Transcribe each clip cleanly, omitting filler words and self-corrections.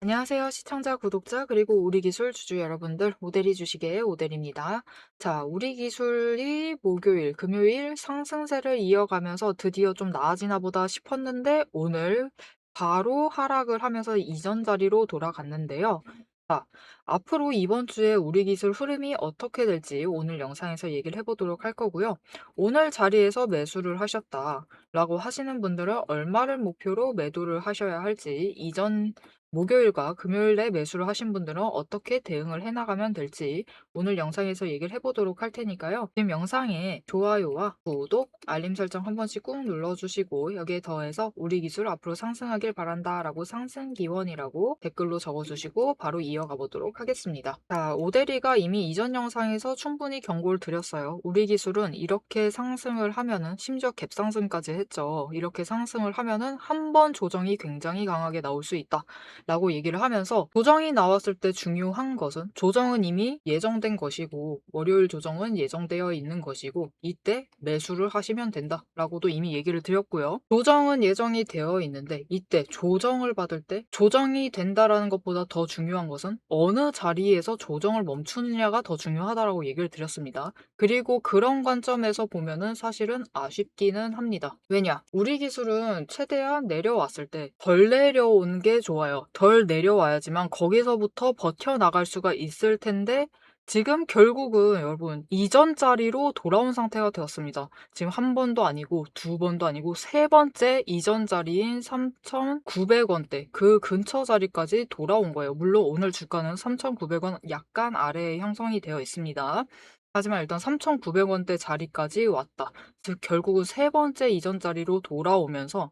안녕하세요. 시청자, 구독자, 그리고 우리 기술 주주 여러분들, 오대리 주식의 오대리입니다. 자, 우리 기술이 목요일, 금요일 상승세를 이어가면서 드디어 좀 나아지나 보다 싶었는데 오늘 바로 하락을 하면서 이전 자리로 돌아갔는데요. 자, 앞으로 이번 주에 우리 기술 흐름이 어떻게 될지 오늘 영상에서 얘기를 해보도록 할 거고요. 오늘 자리에서 매수를 하셨다라고 하시는 분들은 얼마를 목표로 매도를 하셔야 할지, 이전 목요일과 금요일에 매수를 하신 분들은 어떻게 대응을 해나가면 될지 오늘 영상에서 얘기를 해보도록 할 테니까요. 지금 영상에 좋아요와 구독, 알림 설정 한 번씩 꾹 눌러주시고 여기에 더해서 우리 기술 앞으로 상승하길 바란다 라고 상승 기원이라고 댓글로 적어주시고 바로 이어가 보도록 하겠습니다. 자, 오대리가 이미 이전 영상에서 충분히 경고를 드렸어요. 우리 기술은 이렇게 상승을 하면은 심지어 갭상승까지 했죠. 이렇게 상승을 하면은 한 번 조정이 굉장히 강하게 나올 수 있다. 라고 얘기를 하면서 조정이 나왔을 때 중요한 것은 조정은 이미 예정된 것이고 월요일 조정은 예정되어 있는 것이고 이때 매수를 하시면 된다 라고도 이미 얘기를 드렸고요. 조정은 예정이 되어 있는데 이때 조정을 받을 때 조정이 된다라는 것보다 더 중요한 것은 어느 자리에서 조정을 멈추느냐가 더 중요하다라고 얘기를 드렸습니다. 그리고 그런 관점에서 보면은 사실은 아쉽기는 합니다. 왜냐? 우리 기술은 최대한 내려왔을 때 덜 내려온 게 좋아요. 덜 내려와야지만 거기서부터 버텨나갈 수가 있을 텐데 지금 결국은 여러분 이전 자리로 돌아온 상태가 되었습니다. 지금 한 번도 아니고 두 번도 아니고 세 번째 이전 자리인 3,900원대 그 근처 자리까지 돌아온 거예요. 물론 오늘 주가는 3,900원 약간 아래에 형성이 되어 있습니다. 하지만 일단 3,900원대 자리까지 왔다. 즉 결국은 세 번째 이전 자리로 돌아오면서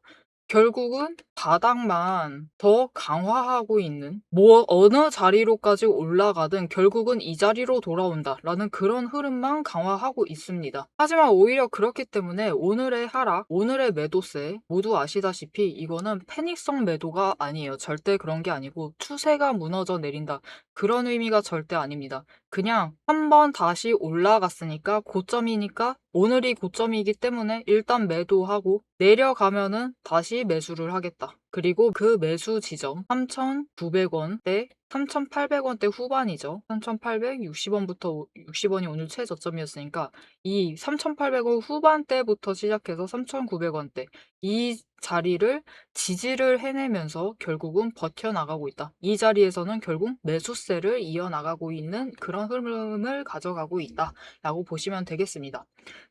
결국은 바닥만 더 강화하고 있는 뭐 어느 자리로까지 올라가든 결국은 이 자리로 돌아온다라는 그런 흐름만 강화하고 있습니다. 하지만 오히려 그렇기 때문에 오늘의 하락, 오늘의 매도세 모두 아시다시피 이거는 패닉성 매도가 아니에요. 절대 그런 게 아니고 추세가 무너져 내린다. 그런 의미가 절대 아닙니다. 그냥 한번 다시 올라갔으니까 고점이니까 오늘이 고점이기 때문에 일단 매도하고 내려가면은 다시 매수를 하겠다. 그리고 그 매수 지점 3,900원대 3,800원대 후반이죠. 3,860원부터 60원이 오늘 최저점이었으니까 이 3,800원 후반대부터 시작해서 3,900원대 이 자리를 지지를 해내면서 결국은 버텨나가고 있다. 이 자리에서는 결국 매수세를 이어나가고 있는 그런 흐름을 가져가고 있다. 라고 보시면 되겠습니다.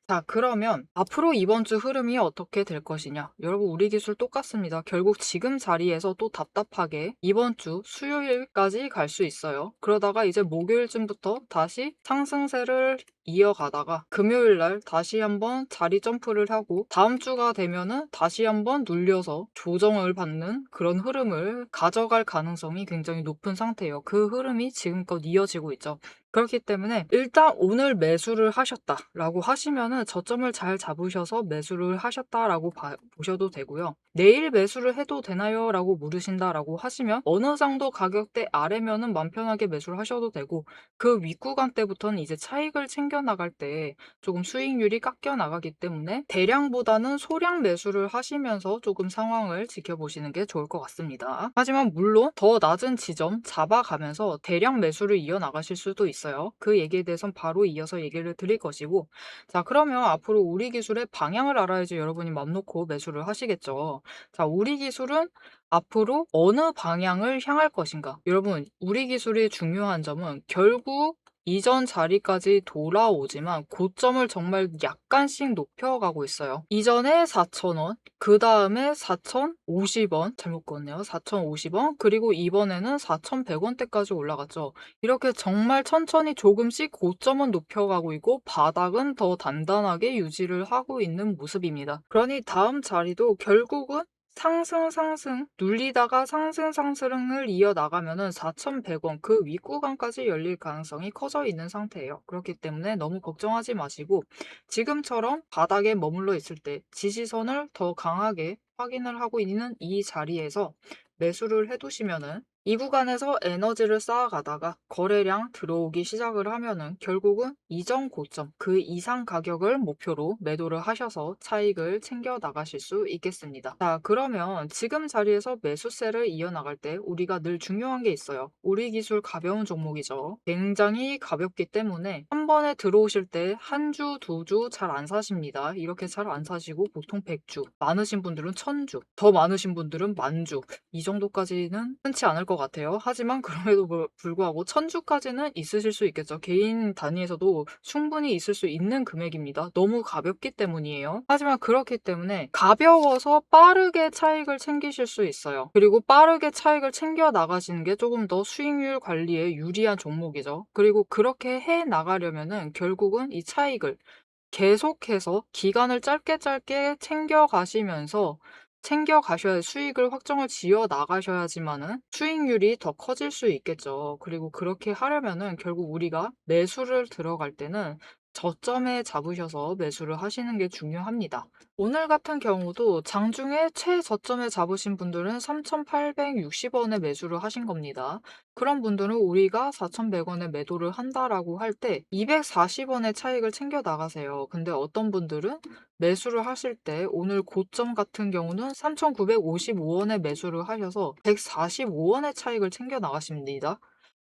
자, 그러면 앞으로 이번 주 흐름이 어떻게 될 것이냐? 여러분, 우리 기술 똑같습니다. 결국 지금 자리에서 또 답답하게 이번 주 수요일까지 갈 수 있어요. 그러다가 이제 목요일쯤부터 다시 상승세를 이어가다가 금요일 날 다시 한번 자리 점프를 하고 다음 주가 되면은 다시 한번 눌려서 조정을 받는 그런 흐름을 가져갈 가능성이 굉장히 높은 상태예요. 그 흐름이 지금껏 이어지고 있죠. 그렇기 때문에 일단 오늘 매수를 하셨다라고 하시면은 저점을 잘 잡으셔서 매수를 하셨다라고 보셔도 되고요. 내일 매수를 해도 되나요? 라고 물으신다라고 하시면 어느 정도 가격대 아래면은 맘 편하게 매수를 하셔도 되고 그 윗구간 때부터는 이제 차익을 챙겨 나갈 때 조금 수익률이 깎여 나가기 때문에 대량보다는 소량 매수를 하시면서 조금 상황을 지켜보시는 게 좋을 것 같습니다. 하지만 물론 더 낮은 지점 잡아가면서 대량 매수를 이어나가실 수도 있어요. 그 얘기에 대해서는 바로 이어서 얘기를 드릴 것이고 자, 그러면 앞으로 우리 기술의 방향을 알아야지 여러분이 맘 놓고 매수를 하시겠죠. 자, 우리 기술은 앞으로 어느 방향을 향할 것인가? 여러분, 우리 기술의 중요한 점은 결국 이전 자리까지 돌아오지만 고점을 정말 약간씩 높여가고 있어요. 이전에 4,000원, 그 다음에 4,050원, 잘못 그었네요. 4,050원, 그리고 이번에는 4,100원대까지 올라갔죠. 이렇게 정말 천천히 조금씩 고점은 높여가고 있고 바닥은 더 단단하게 유지를 하고 있는 모습입니다. 그러니 다음 자리도 결국은 상승 눌리다가 상승을 이어나가면은 4,100원 그 윗구간까지 열릴 가능성이 커져 있는 상태예요. 그렇기 때문에 너무 걱정하지 마시고 지금처럼 바닥에 머물러 있을 때 지지선을 더 강하게 확인을 하고 있는 이 자리에서 매수를 해두시면은 이 구간에서 에너지를 쌓아가다가 거래량 들어오기 시작을 하면은 결국은 이전 고점 그 이상 가격을 목표로 매도를 하셔서 차익을 챙겨 나가실 수 있겠습니다. 자, 그러면 지금 자리에서 매수세를 이어나갈 때 우리가 늘 중요한 게 있어요. 우리 기술 가벼운 종목이죠. 굉장히 가볍기 때문에 한 번에 들어오실 때 한 주, 두 주 잘 안 사십니다. 이렇게 잘 안 사시고 보통 100주, 많으신 분들은 1000주, 더 많으신 분들은 만주, 이 정도까지는 흔치 않을 것 같아요. 하지만 그럼에도 불구하고 1000주까지는 있으실 수 있겠죠. 개인 단위에서도 충분히 있을 수 있는 금액입니다. 너무 가볍기 때문이에요. 하지만 그렇기 때문에 가벼워서 빠르게 차익을 챙기실 수 있어요. 그리고 빠르게 차익을 챙겨 나가시는 게 조금 더 수익률 관리에 유리한 종목이죠. 그리고 그렇게 해 나가려면은 결국은 이 차익을 계속해서 기간을 짧게 챙겨 가시면서 챙겨 가셔야 수익을 확정을 지어 나가셔야지만은 수익률이 더 커질 수 있겠죠. 그리고 그렇게 하려면은 결국 우리가 매수를 들어갈 때는 저점에 잡으셔서 매수를 하시는 게 중요합니다. 오늘 같은 경우도 장중에 최저점에 잡으신 분들은 3,860원에 매수를 하신 겁니다. 그런 분들은 우리가 4,100원에 매도를 한다라고 할 때 240원의 차익을 챙겨 나가세요. 근데 어떤 분들은 매수를 하실 때 오늘 고점 같은 경우는 3,955원에 매수를 하셔서 145원의 차익을 챙겨 나가십니다.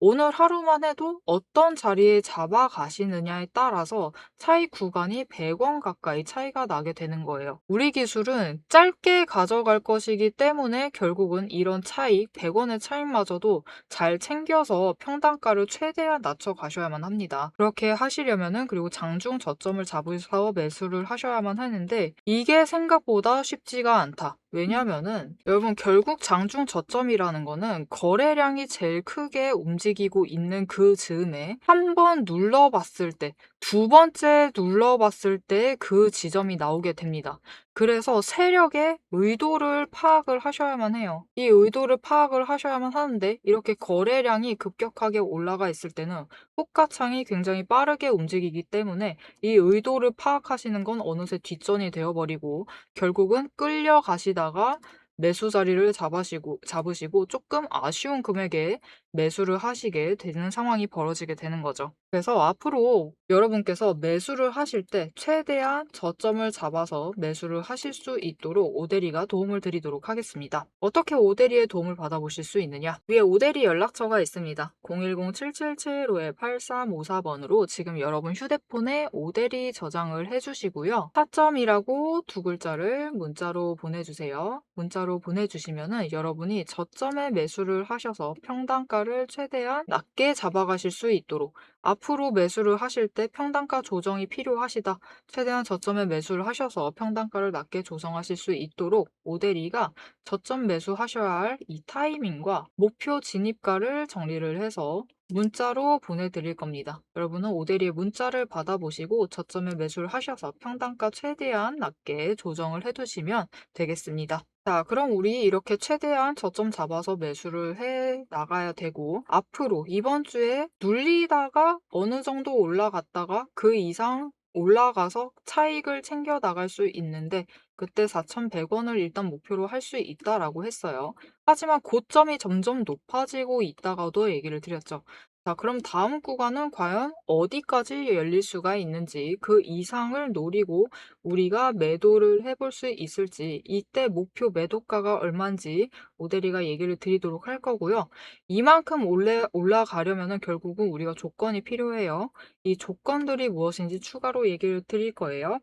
오늘 하루만 해도 어떤 자리에 잡아가시느냐에 따라서 차익 구간이 100원 가까이 차이가 나게 되는 거예요. 우리 기술은 짧게 가져갈 것이기 때문에 결국은 이런 차익, 100원의 차익마저도 잘 챙겨서 평단가를 최대한 낮춰 가셔야만 합니다. 그렇게 하시려면은 그리고 장중 저점을 잡으셔서 매수를 하셔야만 하는데 이게 생각보다 쉽지가 않다. 왜냐면은 여러분 결국 장중 저점이라는 거는 거래량이 제일 크게 움직이고 있는 그 즈음에 한 번 눌러봤을 때, 두 번째 눌러봤을 때 그 지점이 나오게 됩니다. 그래서 세력의 의도를 파악을 하셔야만 해요. 이 의도를 파악을 하셔야만 하는데 이렇게 거래량이 급격하게 올라가 있을 때는 호가창이 굉장히 빠르게 움직이기 때문에 이 의도를 파악하시는 건 어느새 뒷전이 되어버리고 결국은 끌려가시다가 매수 자리를 잡으시고 조금 아쉬운 금액에 매수를 하시게 되는 상황이 벌어지게 되는 거죠. 그래서 앞으로 여러분께서 매수를 하실 때 최대한 저점을 잡아서 매수를 하실 수 있도록 오대리가 도움을 드리도록 하겠습니다. 어떻게 오대리의 도움을 받아보실 수 있느냐? 위에 오대리 연락처가 있습니다. 010-7775-8354번으로 지금 여러분 휴대폰에 오대리 저장을 해주시고요. 타점이라고 두 글자를 문자로 보내주세요. 문자로 보내주시면은 여러분이 저점에 매수를 하셔서 평단가를 최대한 낮게 잡아가실 수 있도록 앞으로 매수를 하실 때 평단가 조정이 필요하시다. 최대한 저점에 매수를 하셔서 평단가를 낮게 조정하실 수 있도록 오대리가 저점 매수하셔야 할 이 타이밍과 목표 진입가를 정리를 해서 문자로 보내드릴 겁니다. 여러분은 오대리의 문자를 받아보시고 저점에 매수를 하셔서 평단가 최대한 낮게 조정을 해두시면 되겠습니다. 자, 그럼 우리 이렇게 최대한 저점 잡아서 매수를 해 나가야 되고 앞으로 이번 주에 눌리다가 어느 정도 올라갔다가 그 이상 올라가서 차익을 챙겨 나갈 수 있는데 그때 4,100원을 일단 목표로 할 수 있다라고 했어요. 하지만 고점이 점점 높아지고 있다가도 얘기를 드렸죠. 자, 그럼 다음 구간은 과연 어디까지 열릴 수가 있는지 그 이상을 노리고 우리가 매도를 해볼 수 있을지 이때 목표 매도가가 얼마인지 오대리가 얘기를 드리도록 할 거고요. 이만큼 올라가려면 결국은 우리가 조건이 필요해요. 이 조건들이 무엇인지 추가로 얘기를 드릴 거예요.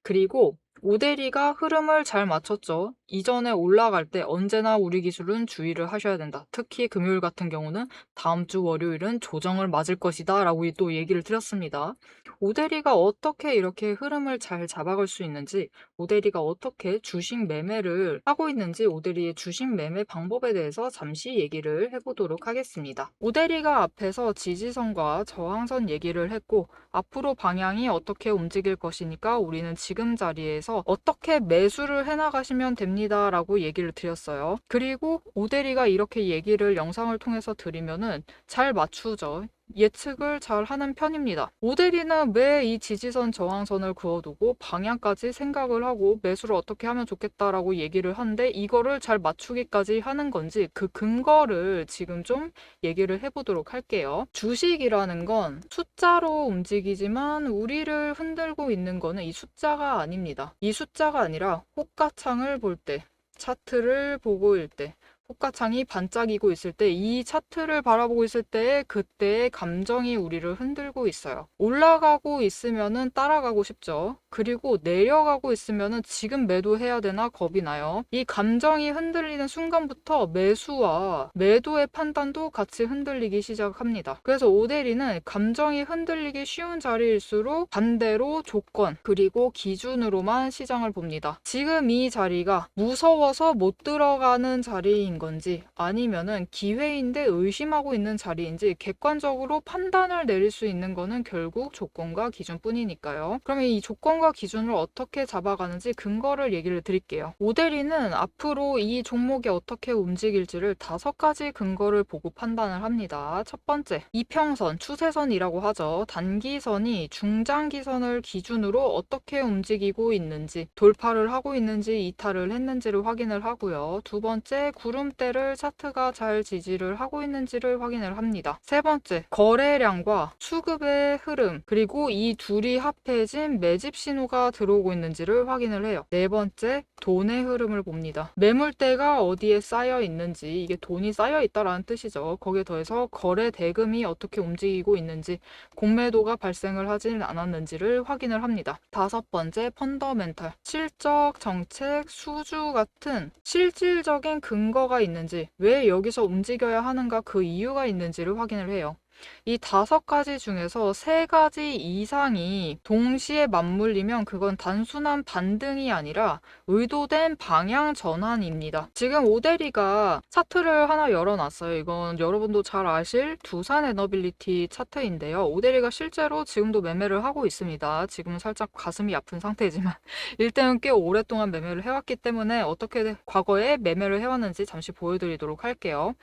그리고 오대리가 흐름을 잘 맞췄죠. 이전에 올라갈 때 언제나 우리 기술은 주의를 하셔야 된다. 특히 금요일 같은 경우는 다음 주 월요일은 조정을 맞을 것이다 라고 또 얘기를 드렸습니다. 오대리가 어떻게 이렇게 흐름을 잘 잡아갈 수 있는지 오대리가 어떻게 주식 매매를 하고 있는지 오대리의 주식 매매 방법에 대해서 잠시 얘기를 해보도록 하겠습니다. 오대리가 앞에서 지지선과 저항선 얘기를 했고 앞으로 방향이 어떻게 움직일 것이니까 우리는 지금 자리에서 어떻게 매수를 해나가시면 됩니다 라고 얘기를 드렸어요. 그리고 오대리가 이렇게 얘기를 영상을 통해서 드리면은 잘 맞추죠. 예측을 잘 하는 편입니다. 오대리는 매 이 지지선 저항선을 그어두고 방향까지 생각을 하고 매수를 어떻게 하면 좋겠다라고 얘기를 하는데 이거를 잘 맞추기까지 하는 건지 그 근거를 지금 좀 얘기를 해보도록 할게요. 주식이라는 건 숫자로 움직이지만 우리를 흔들고 있는 거는 이 숫자가 아닙니다. 이 숫자가 아니라 호가창을 볼 때, 차트를 보고 있을 때, 호가창이 반짝이고 있을 때 이 차트를 바라보고 있을 때 그때의 감정이 우리를 흔들고 있어요. 올라가고 있으면은 따라가고 싶죠. 그리고 내려가고 있으면은 지금 매도해야 되나 겁이 나요. 이 감정이 흔들리는 순간부터 매수와 매도의 판단도 같이 흔들리기 시작합니다. 그래서 오데리는 감정이 흔들리기 쉬운 자리일수록 반대로 조건 그리고 기준으로만 시장을 봅니다. 지금 이 자리가 무서워서 못 들어가는 자리인 건지 아니면은 기회인데 의심하고 있는 자리인지 객관적으로 판단을 내릴 수 있는 거는 결국 조건과 기준뿐이니까요. 그러면 이 조건과 기준을 어떻게 잡아가는지 근거를 얘기를 드릴게요. 오데리는 앞으로 이 종목이 어떻게 움직일지를 5가지 근거를 보고 판단을 합니다. 첫 번째, 이평선, 추세선이라고 하죠. 단기선이 중장기선을 기준으로 어떻게 움직이고 있는지, 돌파를 하고 있는지 이탈을 했는지를 확인을 하고요. 두 번째, 구름대를 차트가 잘 지지를 하고 있는지를 확인을 합니다. 세 번째, 거래량과 수급의 흐름, 그리고 이 둘이 합해진 매집 신호가 들어오고 있는지를 확인을 해요. 네 번째, 돈의 흐름을 봅니다. 매물대가 어디에 쌓여 있는지, 이게 돈이 쌓여 있다라는 뜻이죠. 거기에 더해서 거래 대금이 어떻게 움직이고 있는지, 공매도가 발생을 하진 않았는지를 확인을 합니다. 다섯 번째, 펀더멘탈, 실적, 정책, 수주 같은 실질적인 근거가 있는지, 왜 여기서 움직여야 하는가 그 이유가 있는지를 확인을 해요. 이 5가지 중에서 3가지 이상이 동시에 맞물리면 그건 단순한 반등이 아니라 의도된 방향 전환입니다. 지금 오데리가 차트를 하나 열어놨어요. 이건 여러분도 잘 아실 두산 에너빌리티 차트인데요. 오데리가 실제로 지금도 매매를 하고 있습니다. 지금은 살짝 가슴이 아픈 상태지만 일단은 꽤 오랫동안 매매를 해왔기 때문에 어떻게 과거에 매매를 해왔는지 잠시 보여드리도록 할게요.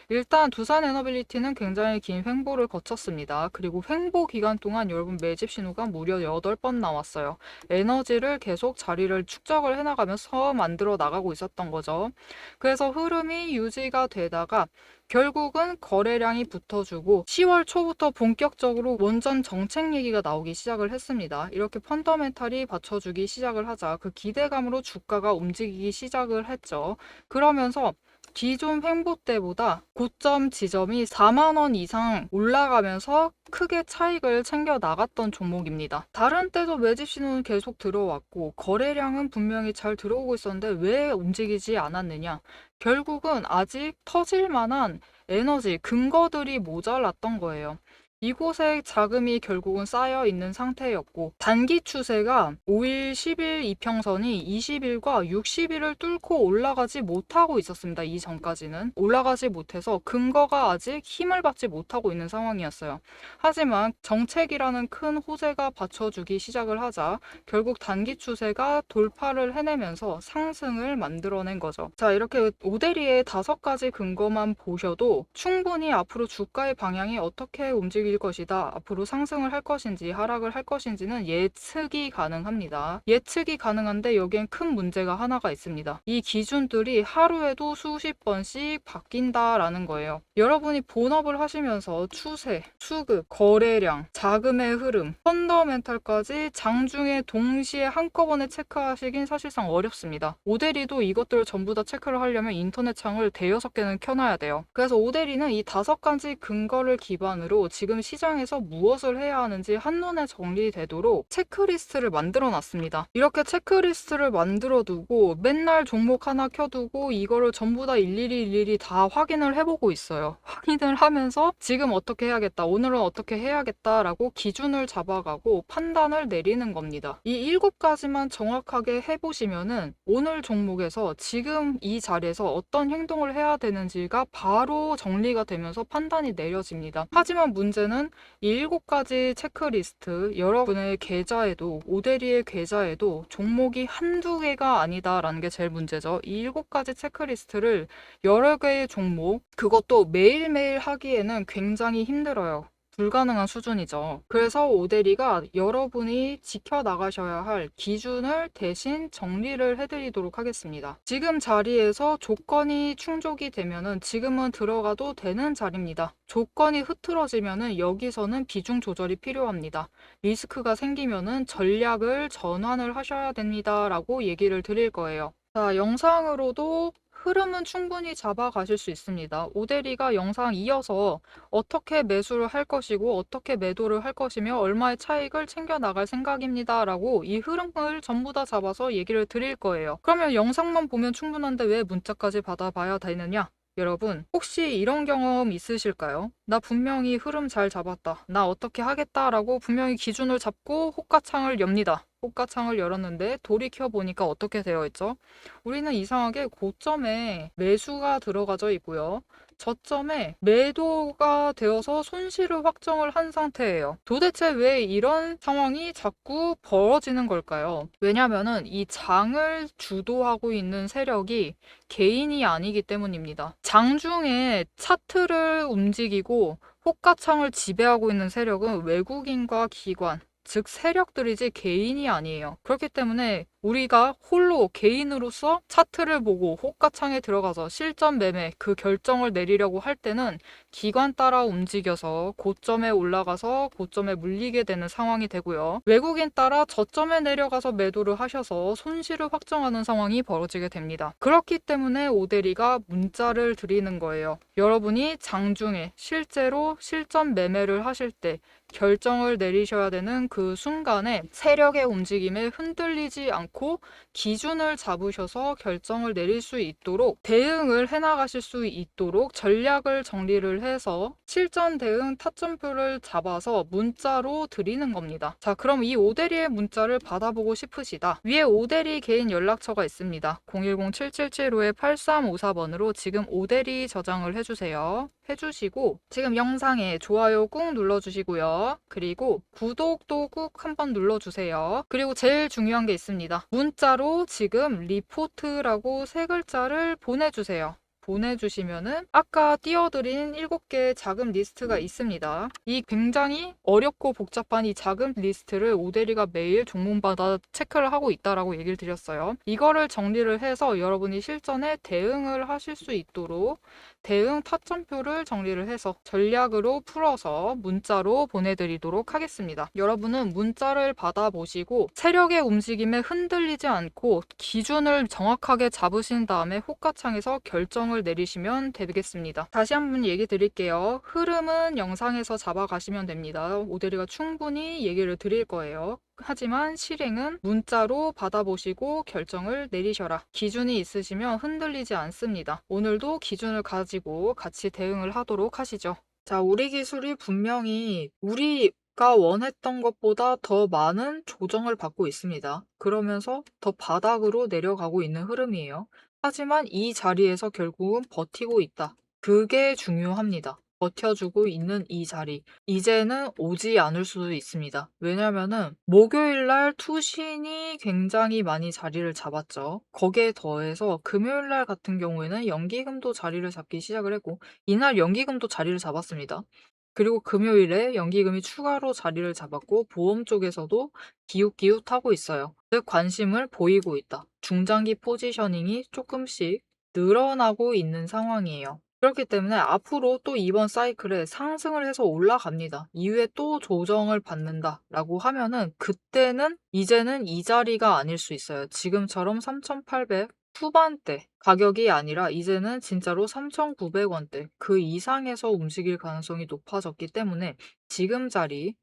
일단 두산 에너빌리티는 굉장히 긴 횡보를 거쳤습니다. 그리고 횡보 기간 동안 여러분 매집 신호가 무려 8번 나왔어요. 에너지를 계속 자리를 축적을 해나가면서 만들어 나가고 있었던 거죠. 그래서 흐름이 유지가 되다가 결국은 거래량이 붙어주고 10월 초부터 본격적으로 원전 정책 얘기가 나오기 시작을 했습니다. 이렇게 펀더멘탈이 받쳐주기 시작을 하자 그 기대감으로 주가가 움직이기 시작을 했죠. 그러면서 기존 횡보 때보다 고점 지점이 4만 원 이상 올라가면서 크게 차익을 챙겨 나갔던 종목입니다. 다른 때도 매집 신호는 계속 들어왔고 거래량은 분명히 잘 들어오고 있었는데 왜 움직이지 않았느냐? 결국은 아직 터질 만한 에너지, 근거들이 모자랐던 거예요. 이곳에 자금이 결국은 쌓여 있는 상태였고 단기 추세가 5일, 10일 이평선이 20일과 60일을 뚫고 올라가지 못하고 있었습니다. 이전까지는 올라가지 못해서 근거가 아직 힘을 받지 못하고 있는 상황이었어요. 하지만 정책이라는 큰 호재가 받쳐주기 시작을 하자 결국 단기 추세가 돌파를 해내면서 상승을 만들어낸 거죠. 자, 이렇게 오데리의 5가지 근거만 보셔도 충분히 앞으로 주가의 방향이 어떻게 움직일 것이다. 앞으로 상승을 할 것인지 하락을 할 것인지는 예측이 가능합니다. 예측이 가능한데 여기엔 큰 문제가 하나가 있습니다. 이 기준들이 하루에도 수십 번씩 바뀐다라는 거예요. 여러분이 본업을 하시면서 추세, 수급, 거래량, 자금의 흐름, 펀더멘탈까지 장중에 동시에 한꺼번에 체크하시긴 사실상 어렵습니다. 오데리도 이것들을 전부 다 체크를 하려면 인터넷 창을 대여섯 개는 켜놔야 돼요. 그래서 오데리는 이 5가지 근거를 기반으로 지금 시장에서 무엇을 해야 하는지 한눈에 정리되도록 체크리스트를 만들어 놨습니다. 이렇게 체크리스트를 만들어 두고 맨날 종목 하나 켜두고 이거를 전부 다 일일이 다 확인을 해보고 있어요. 확인을 하면서 지금 어떻게 해야겠다, 오늘은 어떻게 해야겠다라고 기준을 잡아가고 판단을 내리는 겁니다. 이 7가지만 정확하게 해보시면은 오늘 종목에서 지금 이 자리에서 어떤 행동을 해야 되는지가 바로 정리가 되면서 판단이 내려집니다. 하지만 문제는 이 7가지 체크리스트 여러분의 계좌에도 오데리의 계좌에도 종목이 한두 개가 아니다라는 게 제일 문제죠. 이 7가지 체크리스트를 여러 개의 종목 그것도 매일매일 하기에는 굉장히 힘들어요. 불가능한 수준이죠. 그래서 오대리가 여러분이 지켜나가셔야 할 기준을 대신 정리를 해드리도록 하겠습니다. 지금 자리에서 조건이 충족이 되면은 지금은 들어가도 되는 자리입니다. 조건이 흐트러지면은 여기서는 비중 조절이 필요합니다. 리스크가 생기면은 전략을 전환을 하셔야 됩니다. 라고 얘기를 드릴 거예요. 자, 영상으로도 흐름은 충분히 잡아가실 수 있습니다. 오대리가 영상 이어서 어떻게 매수를 할 것이고 어떻게 매도를 할 것이며 얼마의 차익을 챙겨 나갈 생각입니다. 라고 이 흐름을 전부 다 잡아서 얘기를 드릴 거예요. 그러면 영상만 보면 충분한데 왜 문자까지 받아봐야 되느냐? 여러분, 혹시 이런 경험 있으실까요? 나 분명히 흐름 잘 잡았다. 나 어떻게 하겠다라고 분명히 기준을 잡고 호가창을 엽니다. 호가창을 열었는데 돌이켜 보니까 어떻게 되어 있죠? 우리는 이상하게 고점에 매수가 들어가져 있고요. 저점에 매도가 되어서 손실을 확정을 한 상태예요. 도대체 왜 이런 상황이 자꾸 벌어지는 걸까요? 왜냐면은 이 장을 주도하고 있는 세력이 개인이 아니기 때문입니다. 장중에 차트를 움직이고 호가창을 지배하고 있는 세력은 외국인과 기관, 즉 세력들이지 개인이 아니에요. 그렇기 때문에 우리가 홀로 개인으로서 차트를 보고 호가창에 들어가서 실전 매매 그 결정을 내리려고 할 때는 기관 따라 움직여서 고점에 올라가서 고점에 물리게 되는 상황이 되고요. 외국인 따라 저점에 내려가서 매도를 하셔서 손실을 확정하는 상황이 벌어지게 됩니다. 그렇기 때문에 오대리가 문자를 드리는 거예요. 여러분이 장중에 실제로 실전 매매를 하실 때 결정을 내리셔야 되는 그 순간에 세력의 움직임에 흔들리지 않고 기준을 잡으셔서 결정을 내릴 수 있도록 대응을 해나가실 수 있도록 전략을 정리를 해서 실전 대응 타점표를 잡아서 문자로 드리는 겁니다. 자, 그럼 이 오대리의 문자를 받아보고 싶으시다. 위에 오대리 개인 연락처가 있습니다. 010-7775-8354번으로 지금 오대리 저장을 해주세요. 해주시고 지금 영상에 좋아요 꾹 눌러주시고요. 그리고 구독도 꾹 한번 눌러주세요. 그리고 제일 중요한 게 있습니다. 문자로 지금 리포트라고 세 글자를 보내주세요. 보내주시면은 아까 띄워드린 7개의 자금 리스트가 있습니다. 이 굉장히 어렵고 복잡한 이 자금 리스트를 오대리가 매일 종목마다 체크를 하고 있다라고 얘기를 드렸어요. 이거를 정리를 해서 여러분이 실전에 대응을 하실 수 있도록 대응 타점표를 정리를 해서 전략으로 풀어서 문자로 보내드리도록 하겠습니다. 여러분은 문자를 받아보시고 세력의 움직임에 흔들리지 않고 기준을 정확하게 잡으신 다음에 호가창에서 결정을 내리시면 되겠습니다. 다시 한번 얘기 드릴게요. 흐름은 영상에서 잡아가시면 됩니다. 오대리가 충분히 얘기를 드릴 거예요. 하지만 실행은 문자로 받아보시고 결정을 내리셔라. 기준이 있으시면 흔들리지 않습니다. 오늘도 기준을 가지고 같이 대응을 하도록 하시죠. 자, 우리 기술이 분명히 우리가 원했던 것보다 더 많은 조정을 받고 있습니다. 그러면서 더 바닥으로 내려가고 있는 흐름이에요. 하지만 이 자리에서 결국은 버티고 있다. 그게 중요합니다. 버텨주고 있는 이 자리. 이제는 오지 않을 수도 있습니다. 왜냐면은 목요일 날 투신이 굉장히 많이 자리를 잡았죠. 거기에 더해서 금요일 날 같은 경우에는 연기금도 자리를 잡기 시작을 했고 이날 연기금도 자리를 잡았습니다. 그리고 금요일에 연기금이 추가로 자리를 잡았고 보험 쪽에서도 기웃기웃하고 있어요. 즉 관심을 보이고 있다. 중장기 포지셔닝이 조금씩 늘어나고 있는 상황이에요. 그렇기 때문에 앞으로 또 이번 사이클에 상승을 해서 올라갑니다. 이후에 또 조정을 받는다라고 하면은 그때는 이제는 이 자리가 아닐 수 있어요. 지금처럼 3,800 후반대 가격이 아니라 이제는 진짜로 3,900원대 그 이상에서 움직일 가능성이 높아졌기 때문에 지금 자리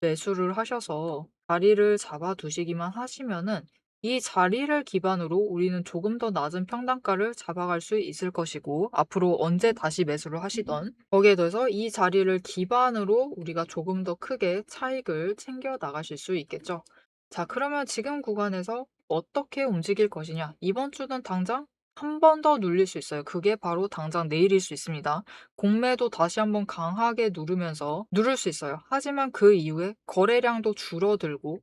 매수를 하셔서 자리를 잡아두시기만 하시면은 이 자리를 기반으로 우리는 조금 더 낮은 평단가를 잡아갈 수 있을 것이고 앞으로 언제 다시 매수를 하시던 거기에 더해서 이 자리를 기반으로 우리가 조금 더 크게 차익을 챙겨 나가실 수 있겠죠. 자, 그러면 지금 구간에서 어떻게 움직일 것이냐? 이번 주는 당장 한 번 더 눌릴 수 있어요. 그게 바로 당장 내일일 수 있습니다. 공매도 다시 한번 강하게 누르면서 누를 수 있어요. 하지만 그 이후에 거래량도 줄어들고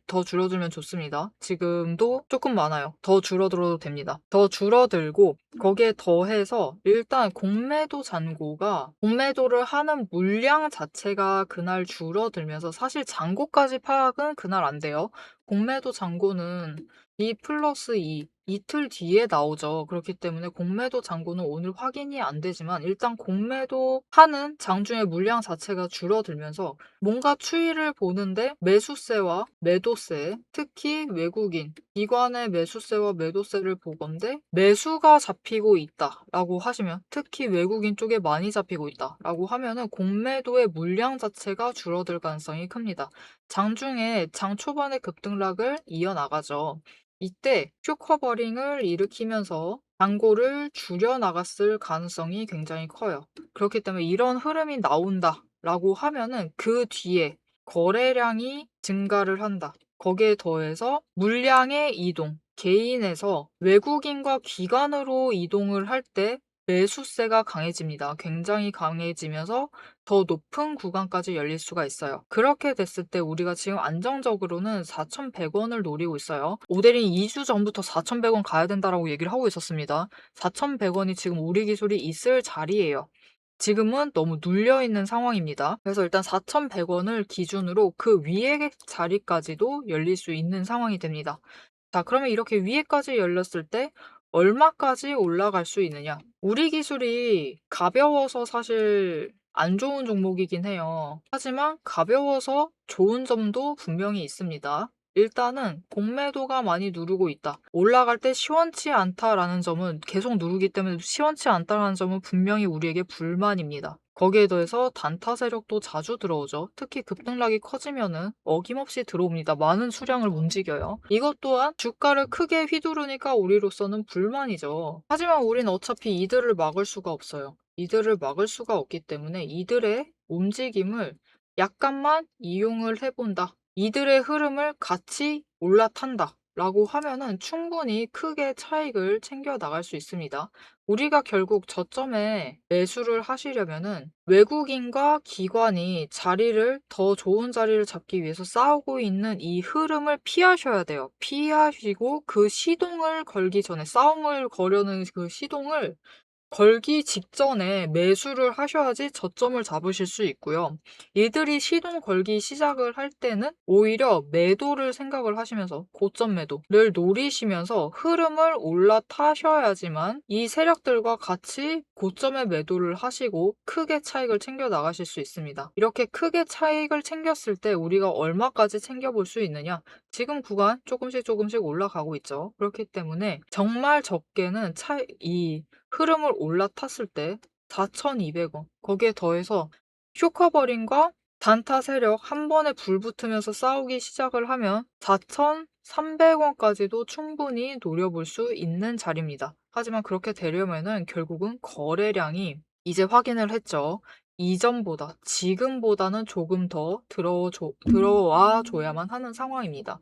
더 줄어들면 좋습니다. 지금도 조금 많아요. 더 줄어들어도 됩니다. 더 줄어들고 거기에 더해서 일단 공매도 잔고가 공매도를 하는 물량 자체가 그날 줄어들면서 사실 잔고까지 파악은 그날 안 돼요. 공매도 잔고는 2+2 이틀 뒤에 나오죠. 그렇기 때문에 공매도 잔고는 오늘 확인이 안 되지만 일단 공매도 하는 장중의 물량 자체가 줄어들면서 뭔가 추이를 보는데 매수세와 매도세, 특히 외국인 기관의 매수세와 매도세를 보건대 매수가 잡히고 있다라고 하시면, 특히 외국인 쪽에 많이 잡히고 있다라고 하면은 공매도의 물량 자체가 줄어들 가능성이 큽니다. 장중에 장 초반에 급등락을 이어나가죠. 이때 쇼커버링을 일으키면서 잔고를 줄여나갔을 가능성이 굉장히 커요. 그렇기 때문에 이런 흐름이 나온다라고 하면은 그 뒤에 거래량이 증가를 한다. 거기에 더해서 물량의 이동, 개인에서 외국인과 기관으로 이동을 할 때 매수세가 강해집니다. 굉장히 강해지면서 더 높은 구간까지 열릴 수가 있어요. 그렇게 됐을 때 우리가 지금 안정적으로는 4,100원을 노리고 있어요. 오데린 2주 전부터 4,100원 가야 된다라고 얘기를 하고 있었습니다. 4,100원이 지금 우리 기술이 있을 자리예요. 지금은 너무 눌려있는 상황입니다. 그래서 일단 4,100원을 기준으로 그 위의 자리까지도 열릴 수 있는 상황이 됩니다. 자, 그러면 이렇게 위에까지 열렸을 때 얼마까지 올라갈 수 있느냐? 우리 기술이 가벼워서 사실 안 좋은 종목이긴 해요. 하지만 가벼워서 좋은 점도 분명히 있습니다. 일단은 공매도가 많이 누르고 있다. 올라갈 때 시원치 않다라는 점은, 계속 누르기 때문에 시원치 않다라는 점은 분명히 우리에게 불만입니다. 거기에 더해서 단타 세력도 자주 들어오죠. 특히 급등락이 커지면은 어김없이 들어옵니다. 많은 수량을 움직여요. 이것 또한 주가를 크게 휘두르니까 우리로서는 불만이죠. 하지만 우린 어차피 이들을 막을 수가 없어요. 이들을 막을 수가 없기 때문에 이들의 움직임을 약간만 이용을 해본다. 이들의 흐름을 같이 올라탄다. 라고 하면은 충분히 크게 차익을 챙겨 나갈 수 있습니다. 우리가 결국 저점에 매수를 하시려면은 외국인과 기관이 자리를, 더 좋은 자리를 잡기 위해서 싸우고 있는 이 흐름을 피하셔야 돼요. 피하시고 그 시동을 걸기 전에, 싸움을 거려는 그 시동을 걸기 직전에 매수를 하셔야지 저점을 잡으실 수 있고요. 이들이 시동 걸기 시작을 할 때는 오히려 매도를 생각을 하시면서 고점 매도를 노리시면서 흐름을 올라타셔야지만 이 세력들과 같이 고점에 매도를 하시고 크게 차익을 챙겨 나가실 수 있습니다. 이렇게 크게 차익을 챙겼을 때 우리가 얼마까지 챙겨볼 수 있느냐? 지금 구간 조금씩 올라가고 있죠. 그렇기 때문에 정말 적게는 이 흐름을 올라탔을 때 4,200원, 거기에 더해서 쇼커버링과 단타 세력 한 번에 불붙으면서 싸우기 시작을 하면 4,300원까지도 충분히 노려볼 수 있는 자리입니다. 하지만 그렇게 되려면은 결국은 거래량이, 이제 확인을 했죠. 이전보다, 지금보다는 조금 더 들어와 줘야만 하는 상황입니다.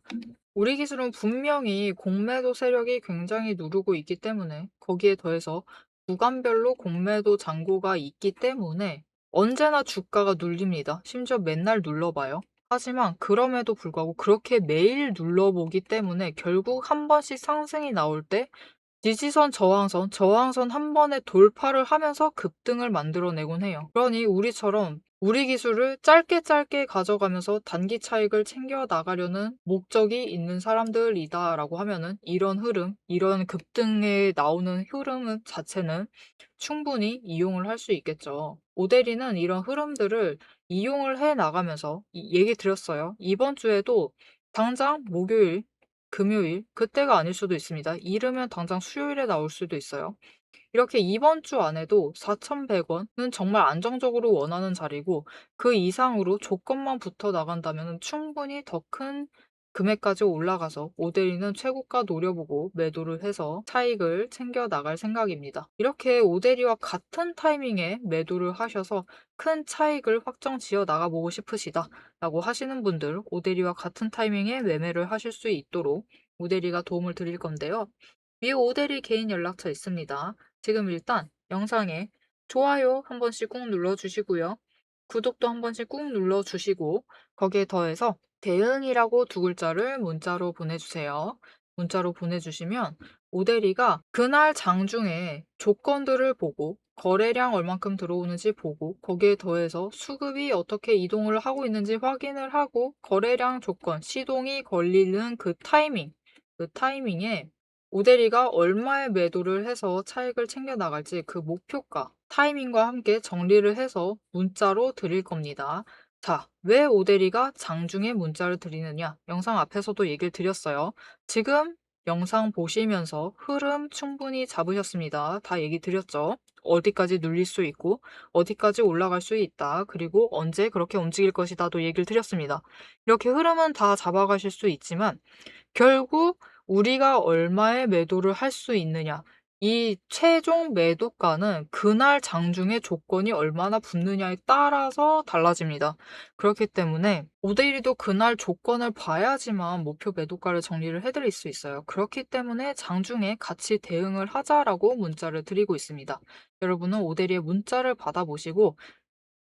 우리 기술은 분명히 공매도 세력이 굉장히 누르고 있기 때문에, 거기에 더해서 구간별로 공매도 잔고가 있기 때문에 언제나 주가가 눌립니다. 심지어 맨날 눌러봐요. 하지만 그럼에도 불구하고 그렇게 매일 눌러보기 때문에 결국 한 번씩 상승이 나올 때 지지선, 저항선 한 번에 돌파를 하면서 급등을 만들어내곤 해요. 그러니 우리처럼 우리 기술을 짧게 가져가면서 단기 차익을 챙겨 나가려는 목적이 있는 사람들이다라고 하면은 이런 흐름, 이런 급등에 나오는 흐름 자체는 충분히 이용을 할 수 있겠죠. 오데리는 이런 흐름들을 이용을 해 나가면서 얘기 드렸어요. 이번 주에도 당장 목요일, 금요일, 그때가 아닐 수도 있습니다. 이르면 당장 수요일에 나올 수도 있어요. 이렇게 이번 주 안에도 4,100원은 정말 안정적으로 원하는 자리고, 그 이상으로 조건만 붙어 나간다면 충분히 더 큰 금액까지 올라가서 오데리는 최고가 노려보고 매도를 해서 차익을 챙겨 나갈 생각입니다. 이렇게 오데리와 같은 타이밍에 매도를 하셔서 큰 차익을 확정 지어 나가보고 싶으시다 라고 하시는 분들, 오데리와 같은 타이밍에 매매를 하실 수 있도록 오데리가 도움을 드릴 건데요. 위에 오데리 개인 연락처 있습니다. 지금 일단 영상에 좋아요 한 번씩 꼭 눌러주시고요. 구독도 한 번씩 꾹 눌러주시고 거기에 더해서 대응이라고 두 글자를 문자로 보내주세요. 문자로 보내주시면 오대리가 그날 장중에 조건들을 보고 거래량 얼만큼 들어오는지 보고 거기에 더해서 수급이 어떻게 이동을 하고 있는지 확인을 하고 거래량 조건, 시동이 걸리는 그 타이밍에 오대리가 얼마의 매도를 해서 차익을 챙겨 나갈지 그 목표가, 타이밍과 함께 정리를 해서 문자로 드릴 겁니다. 자, 왜 오대리가 장중에 문자를 드리느냐? 영상 앞에서도 얘기를 드렸어요. 지금 영상 보시면서 흐름 충분히 잡으셨습니다. 다 얘기 드렸죠? 어디까지 눌릴 수 있고, 어디까지 올라갈 수 있다. 그리고 언제 그렇게 움직일 것이다도 얘기를 드렸습니다. 이렇게 흐름은 다 잡아가실 수 있지만, 결국 우리가 얼마의 매도를 할 수 있느냐. 이 최종 매도가는 그날 장중에 조건이 얼마나 붙느냐에 따라서 달라집니다. 그렇기 때문에 5대1도 그날 조건을 봐야지만 목표 매도가를 정리를 해드릴 수 있어요. 그렇기 때문에 장중에 같이 대응을 하자라고 문자를 드리고 있습니다. 여러분은 5대1의 문자를 받아보시고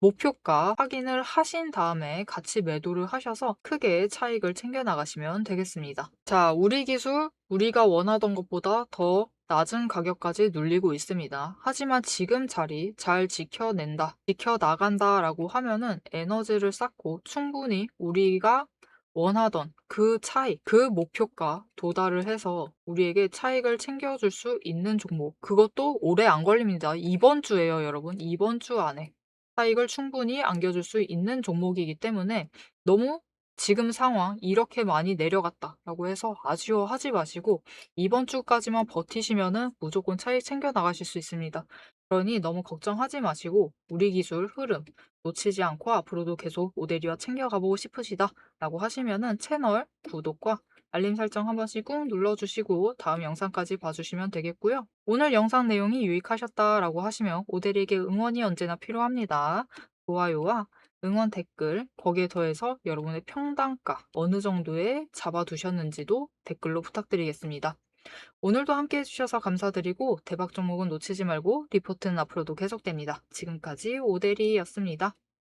목표가 확인을 하신 다음에 같이 매도를 하셔서 크게 차익을 챙겨 나가시면 되겠습니다. 자, 우리 기술, 우리가 원하던 것보다 더 낮은 가격까지 눌리고 있습니다. 하지만 지금 자리 잘 지켜낸다, 지켜나간다 라고 하면은 에너지를 쌓고 충분히 우리가 원하던 그 차익, 그 목표가 도달을 해서 우리에게 차익을 챙겨줄 수 있는 종목. 그것도 오래 안 걸립니다. 이번 주에요, 여러분. 이번 주 안에. 차익을 충분히 안겨줄 수 있는 종목이기 때문에 너무 지금 상황 이렇게 많이 내려갔다라고 해서 아쉬워하지 마시고 이번 주까지만 버티시면은 무조건 차익 챙겨 나가실 수 있습니다. 그러니 너무 걱정하지 마시고 우리 기술 흐름 놓치지 않고 앞으로도 계속 오데리와 챙겨가보고 싶으시다라고 하시면은 채널 구독과 알림 설정 한 번씩 꾹 눌러주시고 다음 영상까지 봐주시면 되겠고요. 오늘 영상 내용이 유익하셨다라고 하시면 오데리에게 응원이 언제나 필요합니다. 좋아요와 응원 댓글, 거기에 더해서 여러분의 평단가 어느 정도에 잡아두셨는지도 댓글로 부탁드리겠습니다. 오늘도 함께 해주셔서 감사드리고 대박 종목은 놓치지 말고 리포트는 앞으로도 계속됩니다. 지금까지 오데리였습니다.